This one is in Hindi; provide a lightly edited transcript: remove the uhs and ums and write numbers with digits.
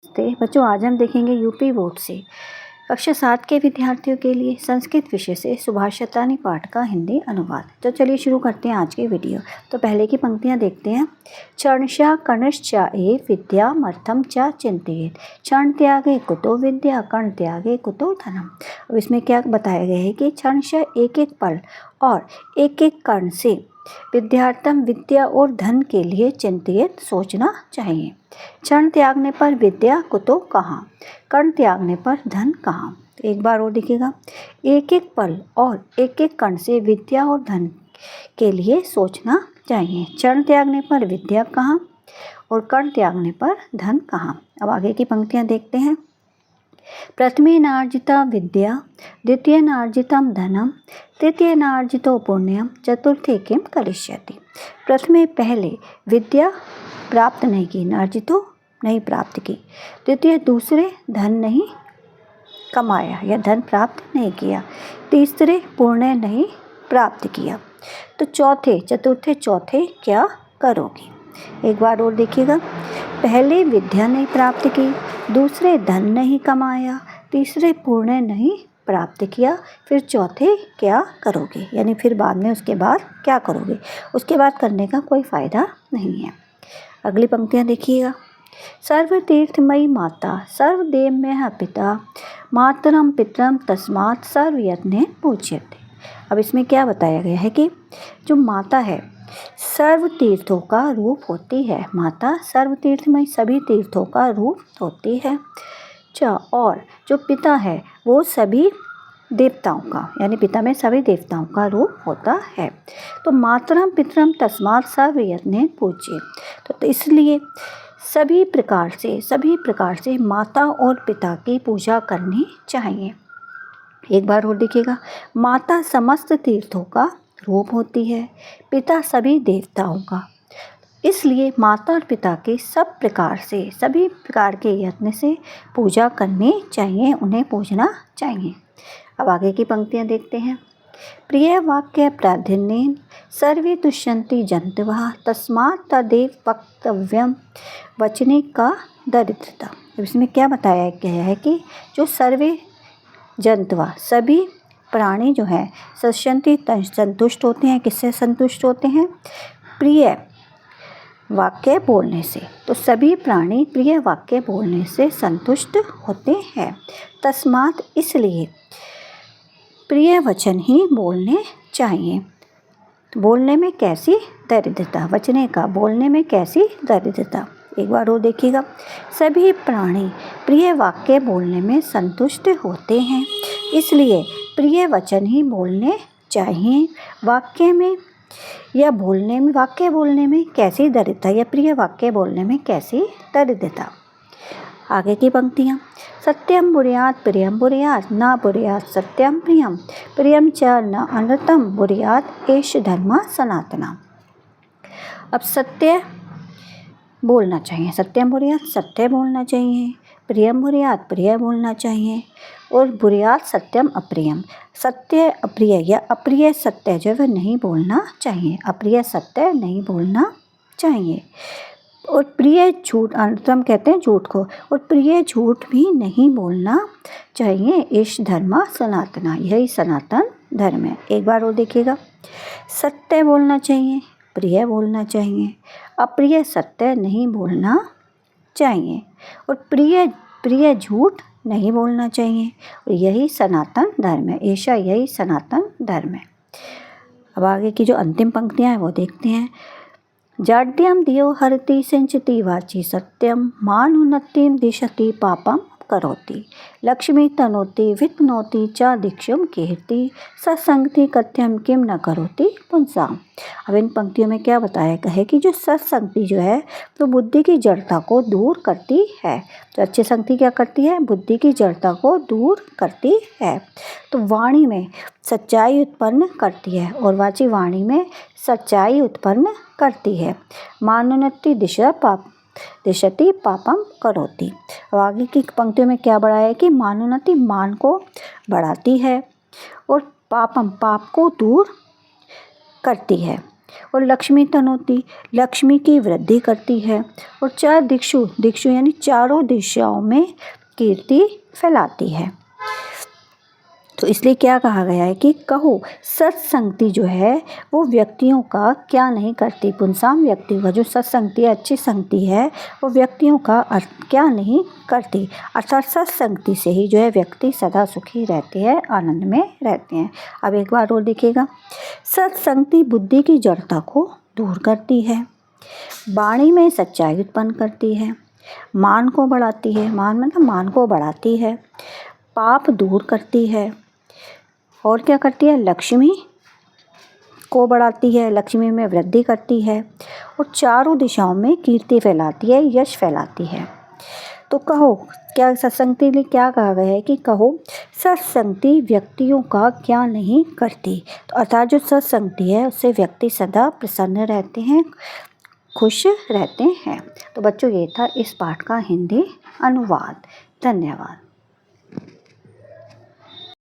बच्चों, आज हम देखेंगे यूपी बोर्ड से कक्षा 7 के विद्यार्थियों के लिए संस्कृत विषय से सुभाष शतानी पाठ का हिंदी अनुवाद। तो चलिए शुरू करते हैं आज की वीडियो। तो पहले की पंक्तियां देखते हैं। क्षणशा कणश्चा एव विद्यामर्थम च चिंतयेत्, क्षण त्यागे कुतो विद्या, कण त्यागे कुतो धनम। अब इसमें क्या बताया गया है कि क्षणशा एक एक पल और एक एक कण से विद्यार्थम विद्या और धन के लिए चिंतित सोचना चाहिए। क्षण त्यागने पर विद्या कुतो कहाँ, कण त्यागने पर धन कहाँ। एक बार और देखिएगा। एक एक पल और एक एक कण से विद्या और धन के लिए सोचना चाहिए। क्षण त्यागने पर विद्या कहाँ और कण त्यागने पर धन कहाँ। अब आगे की पंक्तियाँ देखते हैं। प्रथमेनार्जिता विद्या, द्वितीयेनार्जितं धनम, तृतीयेनार्जितो पुण्यम, चतुर्थे किम करिष्यति। प्रथमे पहले विद्या प्राप्त नहीं की, नार्जितो नहीं प्राप्त की। द्वितीय दूसरे धन नहीं कमाया या धन प्राप्त नहीं किया। तीसरे पुण्य नहीं प्राप्त किया। तो चतुर्थे चौथे क्या करोगे। एक बार और देखिएगा। पहले विद्या नहीं प्राप्त की, दूसरे धन नहीं कमाया, तीसरे पुण्य नहीं प्राप्त किया, फिर चौथे क्या करोगे, यानी फिर बाद में उसके बाद क्या करोगे। उसके बाद करने का कोई फ़ायदा नहीं है। अगली पंक्तियाँ देखिएगा। सर्वतीर्थमयी माता, सर्वदेवमयः पिता, मातरम पितरम तस्मात् सर्वयत्नेन पूज्यते। अब इसमें क्या बताया गया है कि जो माता है सर्व तीर्थों का रूप होती है। माता सर्वतीर्थमय सभी तीर्थों का रूप होती है। और जो पिता है वो सभी देवताओं का, यानी पिता में सभी देवताओं का रूप होता है। तो मातरम पितरम तस्मात् सर्वयत्नेन पूज्य। तो इसलिए सभी प्रकार से माता और पिता की पूजा करनी चाहिए। एक बार और देखिएगा। माता समस्त तीर्थों का रूप होती है, पिता सभी देवताओं का। इसलिए माता और पिता की सभी प्रकार के यत्न से पूजा करनी चाहिए, उन्हें पूजना चाहिए। अब आगे की पंक्तियाँ देखते हैं। प्रिय वाक्य प्राधान्येन सर्वे तुष्यन्ति जन्तवः, तस्मात् तदेव वक्तव्यम, वचने का दरिद्रता। इसमें क्या बताया गया है कि जो सर्वे जंतवा सभी प्राणी जो है तुष्यन्ति संतुष्ट होते हैं। किससे संतुष्ट होते हैं? प्रिय वाक्य बोलने से। तो सभी प्राणी प्रिय वाक्य बोलने से संतुष्ट होते हैं। तस्मात् इसलिए प्रिय वचन ही बोलने चाहिए। बोलने में कैसी दरिद्रता, वचने का बोलने में कैसी दरिद्रता। एक बार और देखिएगा। सभी प्राणी प्रिय वाक्य बोलने में संतुष्ट होते हैं, इसलिए प्रिय वचन ही बोलने चाहिए। वाक्य बोलने में कैसी दरिद्रता या प्रिय वाक्य बोलने में कैसी दरिद्रता। आगे की पंक्तियाँ। सत्यम बुर्यात् प्रियम बुर्यात्, न बुर्यात् सत्यम प्रियम, प्रियम च न अनृतम बुर्यात्, एष धर्म सनातना। अब सत्य बोलना चाहिए, सत्यम बुर्यात् सत्य बोलना चाहिए, प्रियम बुर्यात् प्रिय बोलना चाहिए, और बुर्यात् सत्यम अप्रियम, सत्य अप्रिय या अप्रिय सत्य जो है नहीं बोलना चाहिए। अप्रिय सत्य नहीं बोलना चाहिए। और प्रिय झूठ, अनृतम कहते हैं झूठ को, और प्रिय झूठ भी नहीं बोलना चाहिए। ईश धर्म सनातना, यही सनातन धर्म है। एक बार और देखिएगा। सत्य बोलना चाहिए, प्रिय बोलना चाहिए, अप्रिय सत्य नहीं बोलना चाहिए, और प्रिय झूठ नहीं बोलना चाहिए, और यही सनातन धर्म है। ऐसा यही सनातन धर्म है। अब आगे की जो अंतिम पंक्तियाँ हैं वो देखते हैं। जाड्यम दियो हरति सिंचति वाची सत्यम, मानुन्नतिम दिशति पापम करोति, लक्ष्मी तनोति वित्नोति च दीक्षुम कीर्ति, सत्संगति कथ्यम किम न करोति पुंसाम। अब इन पंक्तियों में क्या बताया गया है कि जो सत्संगति जो है तो बुद्धि की जड़ता को दूर करती है। तो अच्छी संगति क्या करती है? बुद्धि की जड़ता को दूर करती है। तो वाणी में सच्चाई उत्पन्न करती है, और वाची वाणी में सच्चाई उत्पन्न करती है। मानुन्नति दिशति पापम करोति। और आगे की पंक्तियों में क्या बढ़ाया है कि मानुन्नति मान को बढ़ाती है, और पापम पाप को दूर करती है। और लक्ष्मी तनोति, लक्ष्मी की वृद्धि करती है। और चार दिक्षु, दिक्षु यानी चारों दिशाओं में कीर्ति फैलाती है। तो इसलिए क्या कहा गया है कि कहो सत्संगति जो है वो व्यक्तियों का क्या नहीं करती, पुंसाम व्यक्तियों का जो सत्संगति अच्छी संगति है वो व्यक्तियों का क्या नहीं करती, अर्थात सत्संगति से ही जो है व्यक्ति सदा सुखी रहते हैं, आनंद में रहते हैं। अब एक बार और देखिएगा, सत्संगति बुद्धि की जड़ता को दूर करती है, वाणी में सच्चाई उत्पन्न करती है, मान को बढ़ाती है, मान मतलब मान को बढ़ाती है, पाप दूर करती है, और क्या करती है, लक्ष्मी को बढ़ाती है, लक्ष्मी में वृद्धि करती है, और चारों दिशाओं में कीर्ति फैलाती है, यश फैलाती है। तो कहो क्या सत्संगति में क्या कहा गया है कि कहो सत्संगति व्यक्तियों का क्या नहीं करती। तो अर्थात जो सत्संगति है उससे व्यक्ति सदा प्रसन्न रहते हैं, खुश रहते हैं। तो बच्चों ये था इस पाठ का हिंदी अनुवाद। धन्यवाद।